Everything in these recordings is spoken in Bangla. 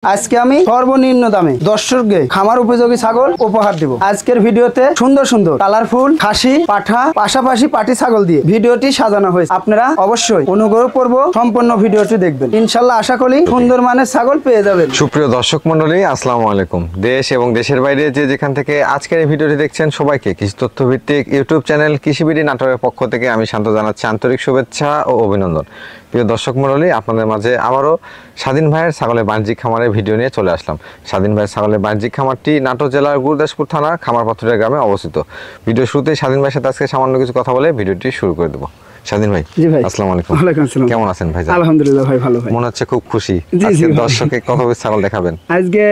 আজকে আমি সর্বনিম্ন দামে দর্শককে খামার উপযোগী ছাগল উপহার দিব। আজকের ভিডিওতে সুন্দর সুন্দর কালারফুল খাসি পাঠা পাশাপাশি পাটি ছাগল দিয়ে ভিডিওটি সাজানো হয়েছে। আপনারা অবশ্যই অনুগ্রহ করব সম্পূর্ণ ভিডিওটি দেখবেন। ইনশাআল্লাহ আশা করি সুন্দর মানের ছাগল পেয়ে যাবেন। সুপ্রিয় দর্শক মণ্ডলী, আসসালামু আলাইকুম। দেশ এবং দেশের বাইরে যে যেখান থেকে আজকের এই ভিডিওটি দেখছেন সবাইকে কৃষি তথ্য ভিত্তিক ইউটিউব চ্যানেল কৃষিবিডি নাটোরের পক্ষ থেকে আমি শান্ত জানাচ্ছি আন্তরিক শুভেচ্ছা ও অভিনন্দন। প্রিয় দর্শক মণ্ডলী, আপনাদের মাঝে আবারও স্বাধীন ভাইয়ের ছাগলের বাণিজ্যিক খামারের ভিডিও নিয়ে চলে আসলাম। স্বাধীন ভাইয়ের ছাগলের বাণিজ্যিক খামারটি নাটোর জেলার গুরুদাসপুর থানার খামারপাথুরিয়া গ্রামে অবস্থিত। ভিডিও শুরুতেই স্বাধীন ভাইয়ের সাথে আজকে সামান্য কিছু কথা বলে ভিডিওটি শুরু করে দেবো। স্বাধীন ভাই, জি ভাই, আসসালামু আলাইকুম। ওয়ালাইকুম আসসালাম। কেমন আছেন ভাই? আলহামদুলিল্লাহ ভাই, ভালো ভাই। মনে হচ্ছে খুব খুশি। জি, আজকে জি ভাই। দর্শককে কত পিস ছাগল দেখাবেন? আজকে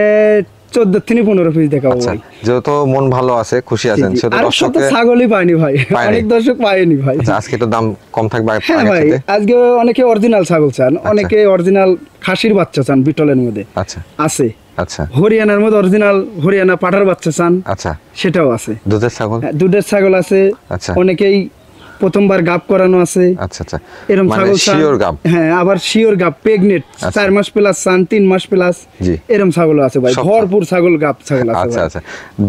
14 থেকে 15 পিস দেখাবো আচ্ছা, ভাই। যেহেতু মন ভালো আছে, খুশি আছেন, সেহেতু আর সব তো দর্শককে ছাগলই পায়নি ভাই, অনেক দর্শক পায়নি ভাই। আচ্ছা, আজকে তো দাম কম থাকবে হ্যাঁ আগের ভাই, থেকে। আজকে অনেকে অরিজিনাল ছাগল চান, অনেকে অরিজিনাল খাসির বাচ্চা চান, বিটলের মধ্যে আচ্ছা আছে। আচ্ছা হরিয়ানার মধ্যে অরিজিনাল হরিয়ানা পাঠার বাচ্চা চান, আচ্ছা, সেটাও আছে। দুধের ছাগল। হ্যাঁ, দুধের ছাগল আছে। আচ্ছা। অনেকেই প্রথমবার গাব করানো আছে, আচ্ছা আচ্ছা, এরকম মানে ছাগল চান। শিওর গাব। হ্যাঁ, আবার শিওর গাব প্রেগনেন্ট 4 মাস প্লাস চান, 3 মাস প্লাস, জি। এরকম ছাগল আছে ভাই, সব- ভরপুর ছাগল গাব ছাগল আছে আচ্ছা ভাই। আচ্ছা,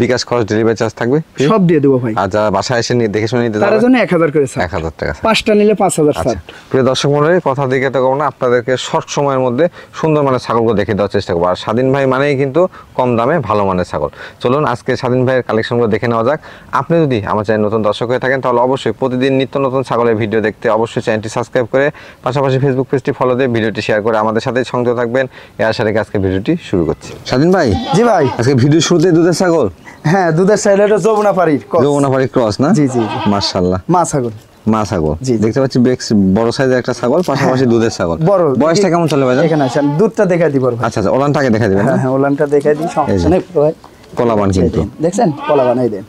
বিকাশ খরচ ডেলিভারি চার্জ থাকবে? সব দিয়ে দেবো ভাই। আর যারা বাসায় এসে দেখে শুনে নিতে তার যাবে জন্য 1000 করে ছাড়, 1000 টাকা। 5টা নিলে 5000 আচ্ছা, ছাড়। প্রিয় দর্শক মণ্ডলী, কথা দিকে তো করবো না, আপনাদেরকে শর্ট সময়ের মধ্যে সুন্দর মানের ছাগলগুলো দেখে দেওয়ার চেষ্টা করবো। আর স্বাধীন ভাই মানেই কিন্তু কম দামে ভালো মানের ছাগল। চলুন আজকে স্বাধীন ভাইয়ের কালেকশনগুলো দেখে নেওয়া যাক। আপনি যদি আমার চ্যানেল নতুন দর্শক হয়ে থাকেন তাহলে অবশ্যই প্রতিদিন নিত্য নতুন ছাগলের ভিডিও দেখতে অবশ্যই চ্যানেলটি সাবস্ক্রাইব করে পাশাপাশি ফেসবুক পেজটি ফলো দিয়ে ভিডিওটি শেয়ার করে আমাদের সাথে সংযুক্ত থাকবেন। এই আশা রেখে আজকে ভিডিওটি শুরু করছি। স্বাধীন ভাই, জি ভাই। আজকে ভিডিও শুরুতে দুধের ছাগল, হ্যাঁ, দুধের সাইড এটা যমুনা পাড়ির ক্রস। যমুনাপাড়ি ক্রস না? জি, জি, জি। মাশাআল্লাহ, মা ছাগল। মা ছাগল জি, জি। দেখতে পাচ্ছি, বেশ বড় সাইজের একটা ছাগল, পাশাপাশি দুধের ছাগল। বড়। বয়সটা কেমন চলে ভাই? এখানে আসেন, দুধটা দেখাই দিব ভাই। আচ্ছা আচ্ছা, ওলানটাকে দেখা দিবেন না? হ্যাঁ হ্যাঁ, ওলানটা দেখাই দিই, সমস্যা নেই ভাই। কলাবান কিন্তু দেখছেন কলা বানাই দেন,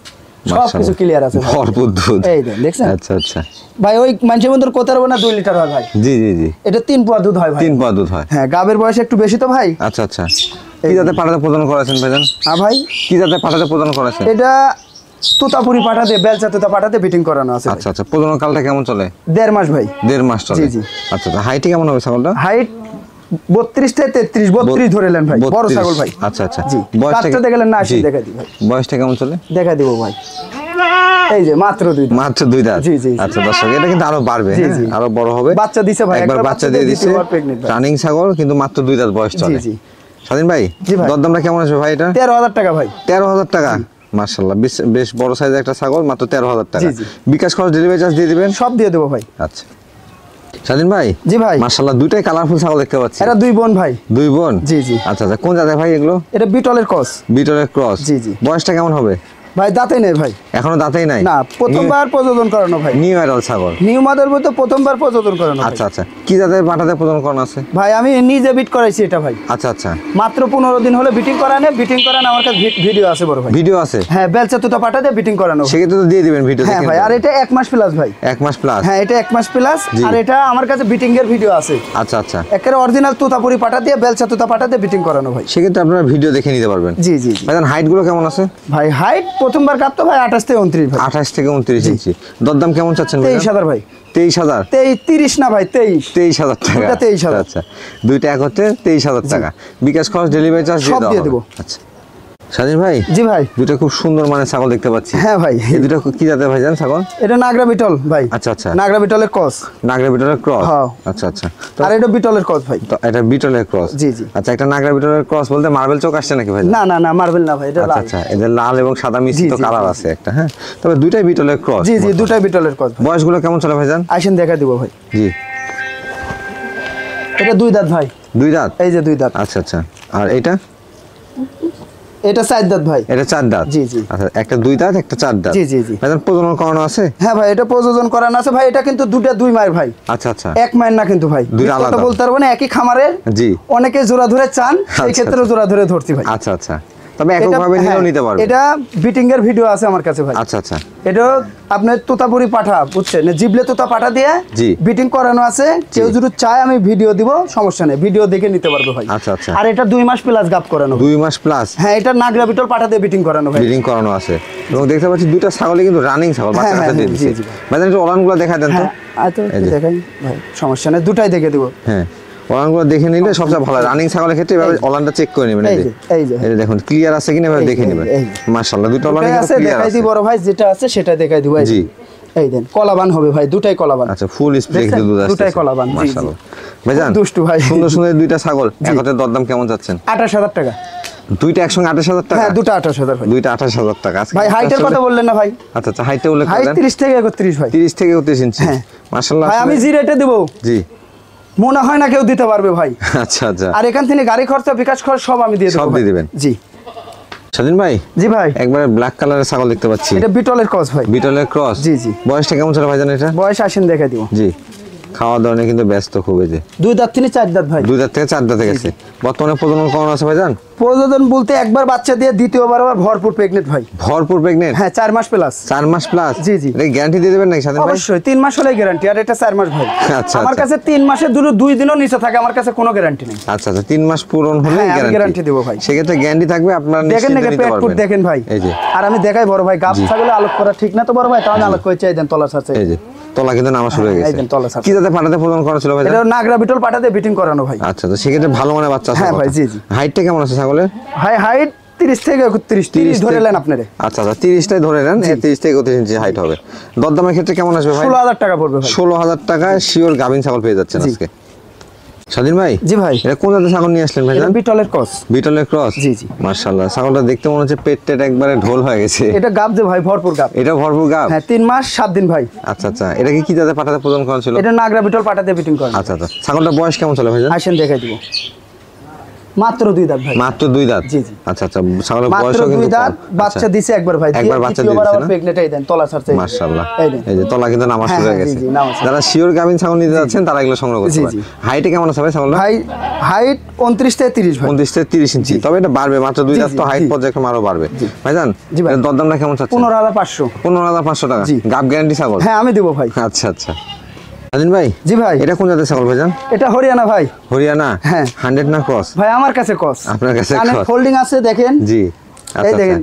সব কিছু মাশাআল্লাহ, ক্লিয়ার আছে ভাই। ভরপুর দুধ। এই দেন, দেখছেন আচ্ছা আচ্ছা, ভাই, ওই মানুষের মধ্যে কোথার না 2 লিটার হয় ভাই। জি জি জি, এটা 3 পোয়া দুধ হয় ভাই। 3 পা দুধ হয়। হ্যাঁ, গাবের বয়স একটু বেশি তো ভাই। আচ্ছা আচ্ছা, কি জাতে পাঠাতে প্রদান করেছেন ভাইজান? ভাই, কি জাতে পাঠাতে প্রদান করেছেন? এটা তুতাপুরি পাঠাতে, বেলচা তুতা পাঠাতে বিটিং করানো আছে। আচ্ছা আচ্ছা, প্রজনন কালটা কেমন চলে? 1.5 মাস ভাই। 1.5 মাস চলে। জি, জি। আচ্ছা আচ্ছা, হাইটে কেমন হবে ছাগলটা? হাইট 32 থেকে 33, 32 ধরে নেন ভাই, বড় 32 ছাগল ভাই। আচ্ছা আচ্ছা, জি, কাটতে দেখালেন না, আসি দেখা দিই ভাই। বয়সটা কেমন চলে? দেখা দিব ভাই, এই যে মাত্র 2 দিন। মাত্র 2 দাঁত। জি, জি, জি। আচ্ছা দর্শক, এটা কিন্তু আরো বাড়বে, জি, হ্যাঁ, জি। আরো বড় হবে। বাচ্চা দিছে ভাই, একবার একটা বাচ্চা দিয়ে দিছে, দ্বিতীয়বার প্রেগনেন্ট ভাই। রানিং ছাগল, কিন্তু মাত্র 2 দাঁত বয়স চলে। জি, জি। স্বাধীন ভাই, জি ভাই। দরদামটা কেমন আছে ভাই এটা? 13,000 টাকা ভাই। 13,000 টাকা। মাশাআল্লাহ, বেশ বড় সাইজের একটা ছাগল, মাত্র 13,000 টাকা। জি, জি। বিকাশ খরচ ডেলিভারি চার্জ দিয়ে দিবেন? সব দিয়ে দেবো ভাই। আচ্ছা। স্বাধীন ভাই, জি ভাই। মাশাআল্লাহ, দুইটাই কালারফুল ছাগল দেখতে পাচ্ছি। এটা 2 বোন ভাই। 2 বোন? জি, জি। আচ্ছা আচ্ছা, কোন জাতের ভাই এগুলো? এটা বিটলের ক্রস বিটলের ক্রস। জি, জি। বয়সটা কেমন হবে? ভাই, দাঁতে নেই ভাই। এখনো দাঁতেই নাই? না, প্রথমবার প্রযোজন করানো ভাই। নিউ অ্যাডাল্ট ছাগল। নিউ মডেল বলতে প্রথমবার প্রযোজন করানো ভাই। আচ্ছা আচ্ছা, কি জাতের পাঠাতে প্রজনন করানো আছে? ভাই, আমি নিজে বিট করাইছি এটা ভাই। আচ্ছা আচ্ছা, মাত্র 15 দিন হলে বিটিং করানো, আমার কাছে ভিডিও আছে বড় ভাই। ভিডিও আছে? হ্যাঁ, বেলচা তুতা পাঠাতে বিটিং করানো। সেক্ষেত্রে তো দিয়ে দিবেন ভিডিও। হ্যাঁ ভাই, আর এটা 1 মাস প্লাস ভাই। 1 মাস প্লাস? হ্যাঁ, এটা 1 মাস প্লাস। জি। আর এটা আমার কাছে বিটিং এর ভিডিও আছে। আচ্ছা আচ্ছা, একেবারে অরিজিনাল তুতাপুরি পাঠা দিয়ে, বেলচা তুতা পাঠাতে বিটিং করানো ভাই। সেক্ষেত্রে আপনারা ভিডিও দেখে নিতে পারবেন। জি, জি, জি। ভাইজান, হাইট গুলো কেমন আছে? ভাই, হাইট প্রথমবার কাটতো ভাই 28 থেকে 29 ভাই। 28 থেকে 29 ইঞ্চি। দরদাম কেমন চাচ্ছেন? 23,000 ভাই। 23,000? 30 না ভাই, 23। 23,000 টাকা। দুইটা 23,000। আচ্ছা, দুইটা এক হচ্ছে 23,000 টাকা। বিকাশ খরচ ডেলিভারি চার্জ সব দিয়ে দেবো। আচ্ছা। স্বাধীন ভাই, জি ভাই। দুটো খুব সুন্দর মানে ছাগল দেখতে পাচ্ছি। হ্যাঁ ভাই। এই দুটো কি জাতের ভাইজান ছাগল? এটা নাগরা বিটল ভাই। আচ্ছা আচ্ছা, নাগরা বিটলের ক্রস। নাগরা বিটলের ক্রস। হ্যাঁ। আচ্ছা আচ্ছা, আর এটা বিটলের ক্রস ভাই। তো এটা বিটলের ক্রস? জি, জি। আচ্ছা, একটা নাগরা বিটলের ক্রস বলতে মার্বেল চোখ আসছে নাকি ভাই? না না না, মার্বেল না ভাই, এটা আচ্ছা লাল। আচ্ছা, এদের লাল এবং সাদা মিশ্রিত জি, জি, কালার জি, আছে একটা, হ্যাঁ। তবে দুইটাই বিটলের ক্রস? জি, জি, দুটাই বিটলের ক্রস ভাই। বয়সগুলো কেমন চলে ভাইজান? আসেন দেখা দিব ভাই। জি। এটা 2 দাঁত ভাই। 2 দাঁত? এই যে 2 দাঁত। আচ্ছা আচ্ছা, আর এটা? এটা 4 দাঁত ভাই। এটা 4 দাঁত? জি, জি। আচ্ছা, একটা 2 দাঁত, একটা 4 দাঁত। জি, জি, জি। ভাইজান, প্রজনন করানো আছে? হ্যাঁ ভাই, এটা প্রযোজন করানো আছে ভাই। এটা কিন্তু 2 মায়ের ভাই। আচ্ছা আচ্ছা, 1 মায়ের না কিন্তু ভাই। দুইটা আলাদা। কথা বলতে পারবো না, একই খামারের। জি। অনেকে জোড়া ধরে চান, সেই আচ্ছা, ক্ষেত্রে জোড়া ধরে ধরছি ভাই। আচ্ছা আচ্ছা, তবে এককভাবে এটা- নিলেও হ্যাঁ, নিতে পারবে? এটা বিটিং এর ভিডিও আছে আমার কাছে ভাই। আচ্ছা আচ্ছা, এটা আপনার তোতাপুরি পাঠা, বুঝছেন, জিবলে তোতা পাঠা দিয়ে জি। বিটিং করানো আছে। কেউ যদি চায় আমি ভিডিও দিব, সমস্যা নেই, ভিডিও দেখে নিতে পারবে ভাই। আচ্ছা, আচ্ছা। আর এটা 2 মাস প্লাস গাপ করানো। 2 মাস প্লাস? হ্যাঁ, এটা নাগরা বিটল পাঠা দিয়ে বিটিং করানো ভাই। ব্রিডিং করানো আছে এবং দেখতে পাচ্ছি দুইটা ছাগলই কিন্তু রানিং ছাগল, বাচ্চা হ্যাঁ, কাচ্চা দিয়ে হ্যাঁ, দিচ্ছে। জি, জি। ভাইজান, একটু ওলানগুলো দেখায় দেন তো। হ্যাঁ, তো এই যে। দেখাই ভাই, সমস্যা নেই, দুটাই দেখে দিব। হ্যাঁ, ওলানগুলো দেখে নিলে সবচেয়ে ভালো। রানিং ছাগলের ক্ষেত্রে এভাবে ওলানটা চেক করে নেবেন। এই যে এই যে দেখুন ক্লিয়ার আছে কিনা এভাবে দেখে নেবেন। মাশাআল্লাহ দুটো ওলান কিন্তু ক্লিয়ার আছে। দেখাই দিই বড় ভাই, যেটা আছে সেটা দেখাই দিব। জি এই দেন কলাবান হবে ভাই, দুটাই কলাবান। আচ্ছা ফুল স্প্রে দুধ আছে, দুটাই কলাবান। মাশাআল্লাহ ভাইজান দুষ্টু ভাই, সুন্দর সুন্দর দুইটা ছাগল। একটার দরদাম কেমন যাচ্ছেন? 28000 টাকা। দুইটা একসঙ্গে 28000 টাকা? হ্যাঁ দুটো 28000 ভাই। দুইটা 28000 টাকা। ভাই হাইটের কথা বললেন না ভাই? আচ্ছা আচ্ছা হাইটটা উল্লেখ হাইট করেন। 30 থেকে 31 ভাই। 30 থেকে 31 ইঞ্চি। হ্যাঁ মাশাআল্লাহ ভাই আমি জি রেটে দেব। জি মনে হয় না কেউ দিতে পারবে ভাই। আচ্ছা আচ্ছা। আর এখান থেকে গাড়ি খরচা বিকাশ খরচ সব আমি দিয়ে দেব। সব দিয়ে দিবেন? জি। স্বাধীন ভাই জি ভাই একবারে ব্ল্যাক কালারের ছাগল দেখতে পাচ্ছি। এটা বিটলের ক্রস ভাই। বিটলের ক্রস? জি জি। বয়সটা কেমন ছিল ভাইজান এটা? বয়স আসেন দেখাই দিব। জি খাওয়া দাওয়া নিয়ে কিন্তু ব্যস্ত খুব। এই যে 2 দাঁত থেকে 4 দাঁত ভাই। 2 দাঁত থেকে 4 দাঁতে গেছে। বর্তমানে প্রজনন কেমন আছে ভাইজান? প্রযোজন বলতে একবার বাচ্চা দিয়ে দ্বিতীয়বার আবার ভরপুর প্রেগনেন্ট ভাই। ভরপুর প্রেগনেন্ট? হ্যাঁ 4 মাস প্লাস। 4 মাস প্লাস? জি জি। এটা গ্যারান্টি দিয়ে দেবেন নাকি স্বাধীন ভাই? অবশ্যই 3 মাস হলেই গ্যারান্টি, আর এটা 4 মাস ভাই। আচ্ছা আমার কাছে 3 মাসের 2 দিনও নিচে থাকে, আমার কাছে কোনো গ্যারান্টি নেই। আচ্ছা আচ্ছা 3 মাস পূরণ হলে হ্যাঁ, আমি গ্যারান্টি দেব ভাই। সেক্ষেত্রে গ্যারান্টি থাকবে, আপনারা দেখেন নিশ্চিন্তে নাকি নিতে পেট ফুট পারবেন। দেখেন ভাই। এই যে আর আমি দেখাই বড় ভাই, গাব ছাগলে আলোক করা ঠিক না তো বড় ভাই, তাহলে আলোক করে চাই দেন তলার সাথে। এই যে তলা কিন্তু নামা শুরু হয়ে এই গেছে। দেন তলার সাথে। কি যাতে পাঠাতে প্রজনন করা ছিল ভাই? এটা নাগরা বিটল পাঠাতে বিটিং করানো ভাই। আচ্ছা তো সেক্ষেত্রে ভালো মানের বাচ্চা আছে? হ্যাঁ ভাই, জি জি। হাইটটা কেমন আছে ছাগলের? ভাই হাইট 30 থেকে 31 ধরে নেন আপনারে। আচ্ছা আচ্ছা 30টাই ধরে নেন, 30 থেকে 31 ইঞ্চি হাইট হবে। দরদামের ক্ষেত্রে কেমন আসবে ভাই? 16000 টাকা পড়বে ভাই। 16000 টাকায় শিওর গাভিন ছাগল পেয়ে যাচ্ছেন আজকে। স্বাধীন ভাই জি ভাই এটা কোন জাতের ছাগল নিয়ে আসলেন ভাই? এটা বিটলের ক্রস। বিটলের ক্রস? জি জি। মাশাআল্লাহ ছাগলটা দেখতে মনে হচ্ছে পেট টেট একবারে ঢোল হয়ে গেছে। এটা গাব যে ভাই ভরপুর গাব। এটা ভরপুর গাব? হ্যাঁ 3 মাস 7 দিন ভাই। আচ্ছা আচ্ছা এটা কি জাতে পাঠাতে প্রজনন করা ছিল? এটা নাগরা বিটল পাঠাতে বিটিং করানো। আচ্ছা আচ্ছা ছাগলটার বয়স কেমন ছিল ভাই? আসেন দেখাই দিব। মাত্র 2 দাঁত ভাই। মাত্র 2 দাঁত? জি জি। আচ্ছা আচ্ছা ছাগলের মাত্র বয়সও 2 কিন্তু দাঁত, বাচ্চা দিছে একবার ভাই। একবার বাচ্চা দিয়েছে আবার না? প্রেগনেন্টই দেন তলা ছাড়ছে। মাশাআল্লাহ এই দেন। এই যে তলা কিন্তু নামা শুরু হয়ে হ্যাঁ, গেছে। জি, জি, নামা শুরু। যারা শিওর গাভিন ছাগল নিতে যাচ্ছেন তারা এগুলো সংগ্রহ করতে জি, পারেন। জি। হাইটে কেমন আছে ভাই ছাগলটা? ভাই হাইট 29 থেকে 30 ভাই। 29 থেকে 30 ইঞ্চি। তবে এটা বাড়বে, মাত্র 2 দাঁত তো, হাইট পর্যায়ে একটু আরো বাড়বে। ভাইজান জি ভাই। এর দরদামটা কেমন চাচ্ছেন? 15500। 15500 টাকা? জি। গাব গ্যারান্টি ছাগল? হ্যাঁ আমি দেব ভাই। আচ্ছা আচ্ছা স্বাধীন ভাই জি ভাই এটা কোন জাতের ছাগল ভাইজান? এটা হরিয়ানা ভাই। হরিয়ানা? হ্যাঁ। 100 না ক্রস? ভাই আমার কাছে ক্রস। আপনার কাছে কানে cross? ফোল্ডিং আছে দেখেন। জি এই দেখেন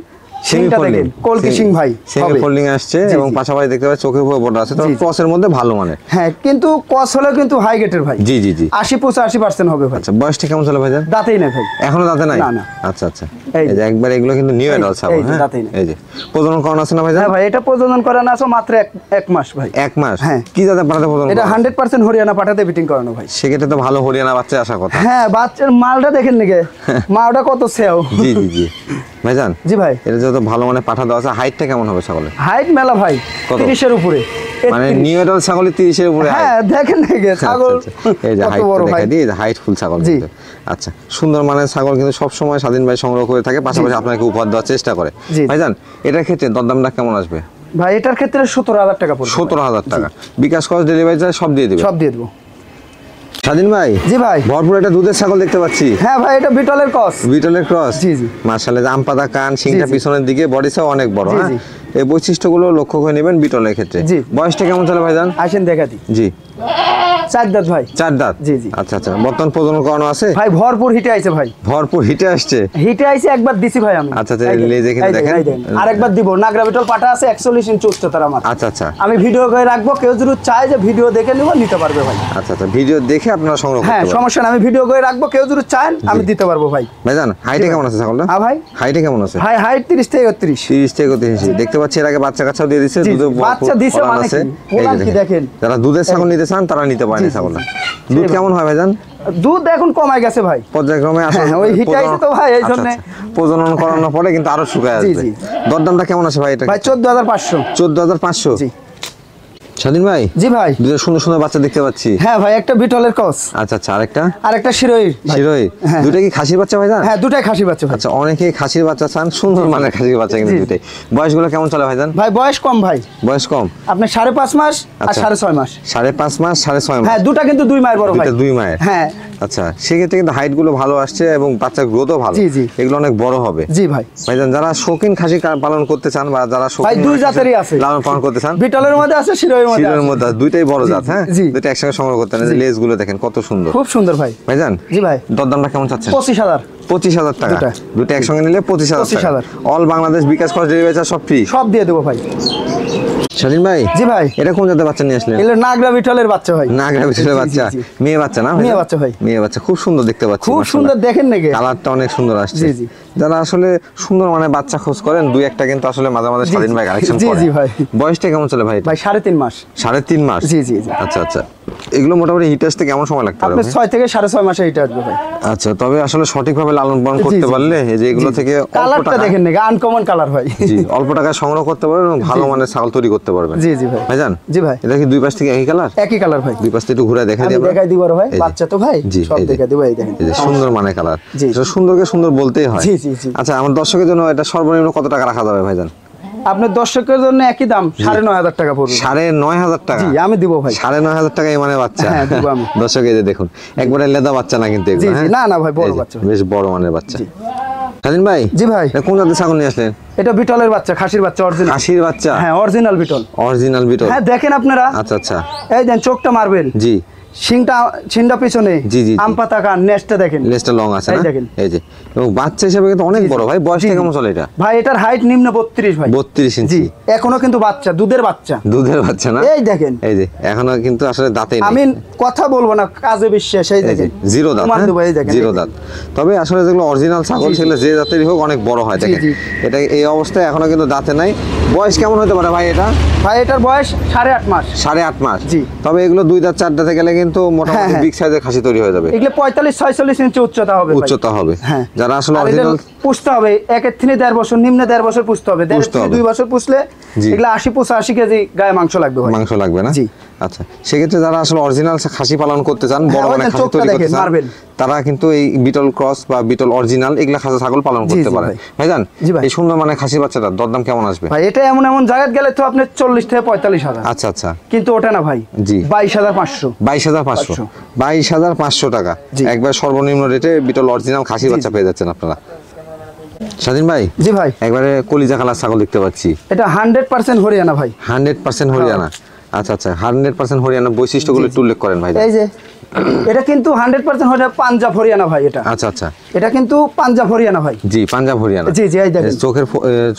সিংটা দেখেন, কলকি সিং ভাই সেমি হবে। ফোল্ডিং আসছে জি, এবং জি। পাশাপাশি দেখতে পাচ্ছি চোখের উপর বর্ডার আছে, তো জি, জি। ক্রসের মধ্যে ভালো মানের। হ্যাঁ কিন্তু ক্রস হলেও কিন্তু হাই গেটের ভাই। জি জি জি। 80-85% হবে ভাই। আচ্ছা বয়সটা কেমন চলে ভাইজান? দাঁতেই না ভাই। এখনো দাঁতে নাই? না, না। আচ্ছা আচ্ছা এই এই যে একবার এগুলো কিন্তু নিউ এই অ্যাডাল্ট যে, ছাগল। এই যে, হ্যাঁ দাঁতেই নাই। এই যে প্রজনন করানো আছে না ভাইজান? হ্যাঁ ভাই এটা প্রজনন করানো আছে মাত্র এক মাস ভাই। 1 মাস? হ্যাঁ। কি জাতের পাঠাতে প্রজনন এটা করানো? 100% হরিয়ানা পাঠাতে বিটিং করানো ভাই। সেক্ষেত্রে তো ভালো হরিয়ানা বাচ্চা আসার কথা। হ্যাঁ বাচ্চার মালটা দেখেন নাকি, মালটা কত সেও। জি জি জি ভাইজান জি ভাই এটা যত ভালো মানে পাঠা দেওয়া আছে। হাইটটা কেমন হবে ছাগলের? হাইট মেলা ভাই কত? 30 এর উপরে। মানে 31 নিউ অ্যাডাল্ট ছাগলের 30 এর উপরে height? হ্যাঁ দেখেন নাকি ছাগল এই যে কত হাইট বড় ভাই। দেখা দিই, হাইট ফুল ছাগল জি। কিন্তু। আচ্ছা সুন্দর মানের ছাগল কিন্তু সব সময় স্বাধীন ভাই সংগ্রহ করে থাকে, পাশাপাশি আপনাকে উপহার দেওয়ার চেষ্টা করে। জি। ভাইজান এটার ক্ষেত্রে দরদামটা কেমন আসবে? ভাই এটার ক্ষেত্রে 17000 টাকা পড়বে। 17000 টাকা বিকাশ খরচ, ডেলিভারি চার্জ সব দিয়ে দিবেন? সব দিয়ে দেবো। স্বাধীন ভাই জি ভাই ভরপুর একটা দুধের ছাগল দেখতে পাচ্ছি। হ্যাঁ ভাই এটা বিটলের ক্রস। বিটলের ক্রস? জি, জি। মাশাআল্লাহ আম পাতা কান, শিংটা জি। পিছনের দিকে, বডি সাইজ অনেক বড়। জি, হ্যাঁ জি। এই বৈশিষ্ট্যগুলো লক্ষ্য করে নেবেন বিটলের ক্ষেত্রে। জি। বয়সটা কেমন চলে ভাইজান? আসেন দেখা দিই। জি 4 দাঁত ভাই। 4 দাঁত? জি, জি। আচ্ছা আচ্ছা বর্তমান প্রজনন করানো আছে? ভাই ভরপুর হিটে আইছে ভাই। ভরপুর হিটে আসছে? হিটে আইছে একবার দিছি ভাই আমি। আচ্ছা, আচ্ছা, এই দেন, লেজ এখানে এই দেন, দেখেন। এই দেন। আরেকবার দিব। নাগরা বিটল পাঠা আছে 41 ইঞ্চি উচ্চতার আমার। আচ্ছা আচ্ছা আমি ভিডিও করে রাখবো, কেউ যদি চায় যে ভিডিও দেখে নিব নিতে পারবে ভাই। আচ্ছা আচ্ছা ভিডিও দেখে আপনারা সংগ্রহ হ্যাঁ করতে পারেন। সমস্যা না, আমি ভিডিও করে রাখবো, কেউ যদি চান আমি দিতে পারবো ভাই। ভাইজান হাইটে কেমন আছে ছাগলটা? হ্যাঁ ভাই হাইটে কেমন আছে? ভাই হাইট 30 থেকে 31। 30 থেকে 33 দেখতে পাচ্ছি। এর আগে বাচ্চা কাচ্চাও দিয়ে দিচ্ছে, জি, জি, দুধে বাচ্চা দিছে ফলান মানে আছে। কি? এই যে ফলান কি দেখেন। যারা দুধের ছাগল নিতে চান তারা নিতে পারেন জি, এই জি, ছাগলটা। জি। দুধ জি, কেমন হয় ভাইজান? দুধ এখন কমায় গেছে ভাই। পর্যায়ক্রমে আসলে হ্যাঁ, ওই হিটে আইছে তো ভাই, এই জন্যে। প্রজনন করানোর পরে কিন্তু আরো শুকায় জি, আসবে। জি। দরদামটা কেমন আছে ভাই এটা? ভাই 14500। 14500? জি স্বাধীন ভাই জি ভাই। দুটো সুন্দর সুন্দর বাচ্চা দেখতে পাচ্ছি। হ্যাঁ ভাই একটা বিটলের ক্রস আচ্ছা আচ্ছা আরেকটা? আর একটা শিরোই ভাই। শিরোই? হ্যাঁ। দুটো কি খাসির বাচ্চা ভাইজান? হ্যাঁ দুটাই খাসি বাচ্চা ভাই। আচ্ছা অনেকেই খাসির বাচ্চা চান, সুন্দর মানের খাসির বাচ্চা কিন্তু জি। দুটোই। বয়সগুলো কেমন চলে ভাইজান? ভাই বয়স কম ভাই, বয়স কম? আপনার 5.5 মাস আর আচ্ছা। 6.5 মাস। 5.5 মাস 6.5 মাস? হ্যাঁ দুটা কিন্তু 2 মায়ের বড় ভাই। দুটো 2 মায়ের? হ্যাঁ আচ্ছা সেক্ষেত্রে কিন্তু হাইট গুলো ভালো আসছে এবং বাচ্চার গ্রোথও ভালো। জি, জি। এগুলো অনেক বড় হবে। জি ভাই। ভাইজান যারা শৌখিন খাসি পালন করতে চান বা যারা ভাই শৌখিন দুই খাসি জাতেরই আছে। লালন পালন করতে চান, বিটলের মধ্যে আছে শিরোইয়ের মধ্যে শিরোর আছে। মধ্যে দুইটাই বড় জাত। হ্যাঁ জি। দুইটা একসঙ্গে সংগ্রহ করতে পারেন। লেজ গুলো দেখেন কত সুন্দর। খুব সুন্দর ভাই। ভাইজান জি ভাই। দরদামটা কেমন চাচ্ছেন? 25000। 25,000 টাকা দুটা। দুটো একসঙ্গে নিলে 25,000 টাকা 25,000 অল বাংলাদেশ বিকাশ খরচ ডেলিভারি চার্জ সব ফ্রি। সব দিয়ে দেবো ভাই। স্বাধীন ভাই, জি ভাই, এটা কোন জাতের বাচ্চা নিয়ে আসলেন? এগুলো নাগরা বিটলের বাচ্চা ভাই। নাগরা বিটলের জি, বাচ্চা, জি, জি। মেয়ে বাচ্চা না? মেয়ে বাচ্চা ভাই। মেয়ে বাচ্চা, খুব সুন্দর দেখতে পাচ্ছি, খুব সুন্দর, দেখেন নাকি কালারটা অনেক সুন্দর আসছে। জি, জি। যারা আসলে সুন্দর মানে বাচ্চা খোঁজ করেন, দুই একটা কিন্তু আসলে মাঝে মাঝে জি, স্বাধীন ভাই কালেকশন জি, করে। জি ভাই। বয়সটা কেমন চলে ভাই? ভাই 3.5 মাস। 3.5 মাস? জি, জি, জি। আচ্ছা আচ্ছা, এগুলো মোটামুটি হিট আসতে কেমন সময় লাগতে পারে আপনার ভাই? 6 থেকে 6.5 মাসে এটা আসবে ভাই। আচ্ছা, তবে আসলে সঠিকভাবে লালন পালন জি, করতে জি, পারলে এই যে এগুলো জি, জি। থেকে অল্প কালারটা টাকা, দেখেন নাকি আনকমন কালার ভাই। জি, অল্প টাকায় সংগ্রহ করতে পারবেন এবং ভালো মানের ছাগল তৈরি করতে পারবেন। জি, জি ভাই। ভাইজান, জি ভাই। এটা কি দুই পাশ থেকে একই কালার? একই কালার ভাই। দুই পাশ থেকে একটু ঘুরে দেখা আমি দিই আমরা। দেখাই দিব আর ভাই, এই যে। বাচ্চা তো ভাই, জি, সব এই যে। দেখাই দিব। এই দেখেন, এই যে সুন্দর মানে কালার, জি। সুন্দরকে সুন্দর বলতেই হয়। জি, জি, জি। আচ্ছা, আমার দর্শকের জন্য এটা সর্বনিম্ন কত টাকা রাখা যাবে ভাইজান? আপনার দর্শকের জন্য একই দাম 9,500 টাকা পড়বে। 9,500 টাকা? জি, আমি দিব ভাই। 9,500 টাকা এই মানে বাচ্চা? হ্যাঁ, দিব আমি। দর্শক এই যে দেখুন, একবারে লেদা বাচ্চা না কিন্তু জি, এগুলো, জি, হ্যাঁ? না, না ভাই, বড় এই যে, বাচ্চা। বেশ বড় মানের বাচ্চা। জি। স্বাধীন ভাই, জি ভাই, এটা কোন জাতের ছাগল নিয়ে আসলেন? এটা বিটলের বাচ্চা, খাসির বাচ্চা, অরিজিনাল। খাসির বাচ্চা? হ্যাঁ, অরিজিনাল বিটল। Original beetle? হ্যাঁ, দেখেন আপনারা। আচ্ছা আচ্ছা, এই দেন, চোখটা মারবেন, জি, সিংটা পিছনে, জি, জি, জি। আম পাতা কান, নেস্টটা দেখেন। লেজটা লং আছে এই না? দেখেন। এই যে, এবং বাচ্চা হিসেবে কিন্তু অনেক বড় ভাই। বয়সটা জি, জি। কেমন চলে এটা? ভাই এটার হাইট নিম্ন 32 ভাই। 32 জি, ইঞ্চি? এখনো কিন্তু বাচ্চা, দুধের বাচ্চা। দুধের বাচ্চা না? এই দেখেন, এই যে, এখনো কিন্তু আসলে দাঁতেই নেই। আমি কথা বলবো না, কাজে বিশ্বাস। এই এই যে, দেখেন, জিরো দাঁত, প্রমাণ হ্যাঁ? দেবো, এই দেখেন, জিরো এই দাঁত। তবে আসলে যেগুলো অরিজিনাল ছাগল, জি, জি। সেগুলো যে জাতেরই হোক অনেক বড় হয়। জি, দেখেন, জি। এটা এই অবস্থায় এখনো কিন্তু দাঁতে নাই। বয়স কেমন হতে পারে ভাই এটা? ভাই এটার বয়স 8.5 মাস। 8.5 মাস? জি। তবে এগুলো 2 দাঁত 4 দাঁতে গেলে কিন্তু হ্যাঁ, মোটামুটি হ্যাঁ। বিগ সাইজের খাসি তৈরি হয়ে যাবে। এগুলো 45-46 ইঞ্চি উচ্চতা হবে ভাই। উচ্চতা হবে। হ্যাঁ। যারা আসলে আর এটা অরিজিনাল পুষতে হবে, 1 থেকে 1.5 বছর, নিম্নে 1.5 বছর পুষতে হবে। 1.5 পুষতে থেকে হবে। 2 বছর পুষলে জি। এগুলো 80-85 কেজি গায়ে মাংস লাগবে ভাই। মাংস লাগবে না? জি। আচ্ছা, সেক্ষেত্রে যারা আসলে অরিজিনাল খাসি পালন করতে চান, বড় হ্যাঁ, মানে ওই যে খাসি চোখটা তৈরি করতে দেখেন, চান, মারবেন। তারা কিন্তু এই বিটল ক্রস বা বিটল অরিজিনাল এগুলা খাসা ছাগল পালন জি, করতে জি পারে। ভাই। ভাইজান, জি ভাই। এই সুন্দর মানে খাসি বাচ্চাটা দরদাম কেমন আসবে? ভাই এটা এমন এমন জায়গায় গেলে তো আপনার 40 থেকে 45 হাজার। আচ্ছা আচ্ছা, কিন্তু ওটা না ভাই, জি। 22,500। 22,500? 22,500 টাকা জি। একবার সর্বনিম্ন রেটে বিটল অরিজিনাল খাসি বাচ্চা পেয়ে যাচ্ছেন আপনারা। স্বাধীন ভাই, জি ভাই, একবারে কলিজা কালার ছাগল দেখতে পাচ্ছি। এটা 100% হরিয়ানা ভাই। 100% হরিয়ানা? আচ্ছা আচ্ছা, 100% হরিয়ানা। বৈশিষ্ট্যগুলো একটু উল্লেখ করেন ভাই। এই যে, এটা কিন্তু 100% হরিয়ানা, পাঞ্জাব হরিয়ানা ভাই। এটা আচ্ছা আচ্ছা, এটা কিন্তু পাঞ্জাব হরিয়ানা ভাই। জি, পাঞ্জাব হরিয়ানা। জি, জি, এই দেখেন।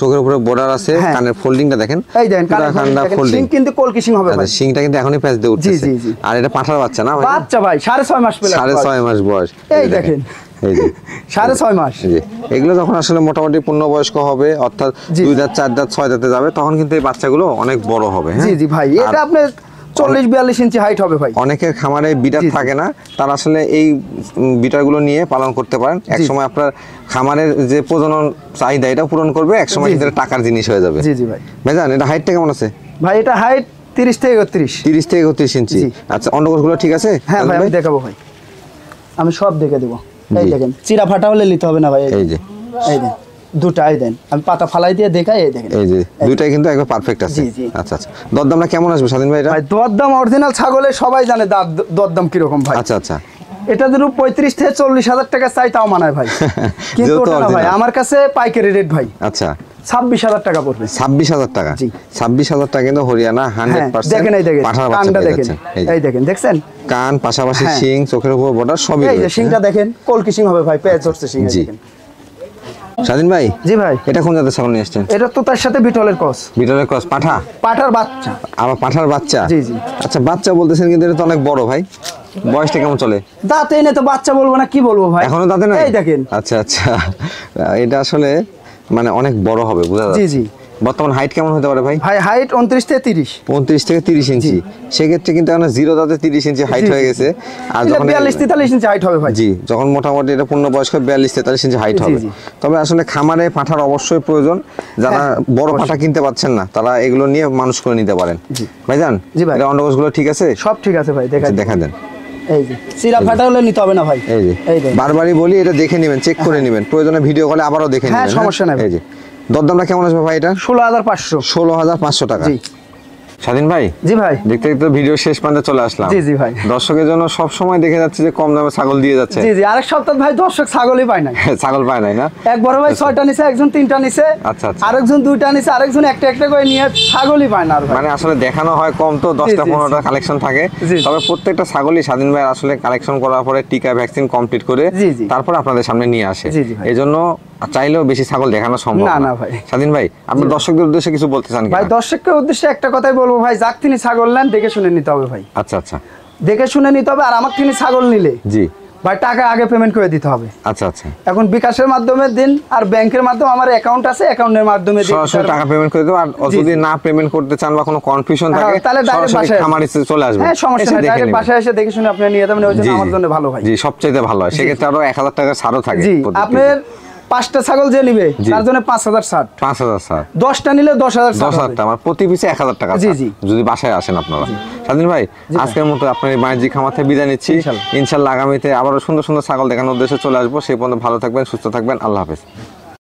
চোখের উপরে বর্ডার আছে, হ্যাঁ। কানের ফোল্ডিংটা দেখেন। এই দেখেন, পুরা কানটা ফোল্ডিং। সিং কিন্তু কলকি সিং হবে ভাই। আচ্ছা, শিংটা কিন্তু এখনই প্যাচ দিয়ে উঠতেছে। জি, জি। আর এটা পাঠার বাচ্চা না ভাই? বাচ্চা ভাই, 6.5 মাস পেলে। 6.5 মাস বয়স। এই দেখেন, এই যে 6.5 মাস। এই যে, এগুলো যখন আসলে মোটামুটি পূর্ণবয়স্ক হবে, অর্থাৎ জি। 2 দাঁত 4 দাঁত 6 দাঁতে যাবে, তখন কিন্তু এই বাচ্চাগুলো অনেক বড় হবে। হ্যাঁ? জি, জি ভাই, আর এটা আপনার 40-42 ইঞ্চি হাইট হবে ভাই। অনেকের খামারে বিটার জি, জি। থাকে না, তারা আসলে এই বিটারগুলো নিয়ে পালন করতে পারেন। এক সময় আপনার খামারের যে প্রজনন চাহিদা এটা পূরণ করবে, এক সময় জি, কিন্তু জি। এটা টাকার জিনিস হয়ে যাবে। জি, জি ভাই। ভাইজান, এটা হাইটটা কেমন আছে? ভাই এটা হাইট 30 থেকে 31। 30 থেকে 32 ইঞ্চি? জি। আচ্ছা, অন্ডকোষগুলো ঠিক আছে? হ্যাঁ ভাই, আমি দেখাবো ভাই, আমি সব দেখে দেবো। এই জি। দেখেন, চিরা ফাটা হলে নিতে হবে না ভাই। এই যে, এই দেন, দুটা, এই দেন, আমি পাতা ফালাই দিয়ে দেখাই। এই দেখেন, এই যে দুইটাই কিন্তু একবার পারফেক্ট আছে। জি, জি। আচ্ছা আচ্ছা, দরদামটা কেমন আসবে স্বাধীন ভাই এটা? ভাই দরদাম অরিজিনাল ছাগলে সবাই জানে দরদাম কিরকম ভাই। আচ্ছা আচ্ছা, এটা যদি 35 থেকে 40 হাজার টাকা চাই তাও মানায় ভাই। কিন্তু যেহেতু ওটা না ভাই, original। আমার কাছে পাইকারি রেট ভাই আচ্ছা, 26,000 টাকা পড়বে। 26,000 টাকা? জি। 26,000 টাকা কিন্তু হরিয়ানা হ্যাঁ, 100% দেখেন, এই দেখেন, পাঠার বাচ্চা কানটা পেয়ে দেখেন, যাচ্ছেন। এই যে, এই দেখেন, দেখছেন কান, পাশাপাশি হ্যাঁ। শিং, চোখের উপর বর্ডার সবই এই যে রয়েছে। শিংটা দেখেন, কলকি শিং হবে ভাই, পেঁয়াজ ধরছে শিং। এই জি। দেখেন। স্বাধীন ভাই, জি ভাই, এটা কোন জাতের ছাগল নিয়ে আসছেন? এটা তো তার সাথে বিটলের কস, বিটলের ক্রস পাঠা? পাঠার বাচ্চা। আবার পাঠার বাচ্চা? জি, জি। আচ্ছা, বাচ্চা বলতেছেন কিন্তু এটা তো অনেক বড় ভাই। বয়সটা কেমন চলে? দাঁতে এনে তো বাচ্চা বলবো না, কি বলবো ভাই, এখনো দাঁতে নাই? এই দেখেন। আচ্ছা আচ্ছা, এটা আসলে মানে অনেক বড় হবে, বোঝা জি, যাচ্ছে। জি। বর্তমান হাইট কেমন হতে পারে ভাই? ভাই হাইট 29 থেকে 30। 29 থেকে 30 ইঞ্চি? সেক্ষেত্রে কিন্তু এখন জিরো দাঁতে 30 ইঞ্চি হাইট জি, হয়ে জি। গেছে। আর এটা যখন 42-43 ইঞ্চি হাইট হবে ভাই। জি, যখন মোটামুটি এটা পূর্ণবয়স্ক 42-43 ইঞ্চি হাইট জি, হবে। জি। তবে আসলে খামারে পাঠার অবশ্যই প্রয়োজন। যারা হ্যাঁ, বড় পাঠা কিনতে পাচ্ছেন না, তারা এগুলো নিয়ে মানুষ করে নিতে পারেন। জি। ভাইজান, জি ভাই। এটা অন্ডকোষগুলো ঠিক আছে? সব ঠিক আছে ভাই, দেখা দেখা দেন। এই যে চিরা ফাটা হলে নিতে হবে না ভাই। এই যে, এই দেখেন। বারবারই বলি, এটা দেখে নেবেন, চেক করে নেবেন, প্রয়োজনে ভিডিও কলে আবারও দেখে হ্যাঁ, নেবেন। সমস্যা নাই ভাই। এই যে, দরদামটা কেমন আসবে ভাই এটা? 16,500। 16,500 টাকা? জি। স্বাধীন ভাই, জি ভাই। দেখতে দেখতে ভিডিও শেষ পর্যন্ত চলে আসলাম। জি জি ভাই। দর্শকের জন্য সব সময় দেখে যাচ্ছে যে কম দামে ছাগল দিয়ে যাচ্ছে। জি জি, আরেক সপ্তাহ ভাই দর্শক ছাগলই পায় নাই। ছাগল পায় নাই না? এক বড় ভাই 6টা নিছে, একজন 3টা নিছে, আচ্ছা আচ্ছা। আরেকজন 2টা নিছে, আরেকজন একটা একটা করে নিয়ে ছাগলই পায় না আর ভাই। মানে আসলে দেখানো হয় কম, তো 10টা জি, 15টা কালেকশন থাকে। জি। তবে প্রত্যেকটা ছাগলই স্বাধীন ভাই আসলে কালেকশন করার পরে টিকা ভ্যাকসিন কমপ্লিট করে জি, জি। তারপর আপনাদের সামনে নিয়ে আসে। জি, জি ভাই। এজন্য চাইলেও বেশি ছাগল দেখানো সম্ভব না, না না ভাই। স্বাধীন ভাই, আপনি দর্শকদের উদ্দেশ্যে কিছু বলতে চান ভাই কিনা? দর্শকের উদ্দেশ্যে একটা কথাই বলবো ভাই, যাক তিনি ছাগল নেন দেখে শুনে নিতে হবে ভাই। আচ্ছা আচ্ছা। দেখে শুনে নিতে হবে। আর আমার তিনি ছাগল নিলে জি। ভাই টাকা আগে পেমেন্ট করে দিতে হবে। আচ্ছা আচ্ছা। এখন বিকাশের মাধ্যমে দিন, আর ব্যাংকের মাধ্যমে আমার অ্যাকাউন্ট আছে, অ্যাকাউন্টের মাধ্যমে দিন। সরাসরি টাকা পেমেন্ট করে দেবো। আর যদি না পেমেন্ট করতে চান বা কোনো কনফিউশন থাকে হ্যাঁ, তাহলে direct সরাসরি বাসায় খামারে চলে আসবেন। হ্যাঁ সমস্যা এসে নাই, দেখে ডাইরেক্ট নেবেন। বাসায় এসে দেখে শুনে আপনি নিয়ে যাবেন, ওই জন্য জি, আমার জি। জন্য ভালো ভাই। জি, সবচাইতে ভালো হয়। সেক্ষেত্রে আরো 1000 টাকা ছাড়ও থাকে জি, প্রত্যেক আপনার পিসে। 5টা ছাগল যে নিবে জি। তার জন্য 5000 ছাড়, 5000 স্যার। 10টা নিলে 10000 ছাড় 10,000 হবে। টাকা, আমার প্রতি পিসে 1000 টাকা জি, ছাড়, জি। যদি বাসায় আসেন আপনারা। স্বাধীন ভাই, আজকের মতো আপনার এই বাণিজ্যিক খামার থেকে বিদায় নিচ্ছি। ইনশাল্লাহ। ইনশাল্লাহ আগামীতে আবারও সুন্দর সুন্দর ছাগল দেখানোর উদ্দেশ্যে চলে আসবো। সেই পর্যন্ত ভালো থাকবেন, সুস্থ থাকবেন। আল্লাহ হাফেজ।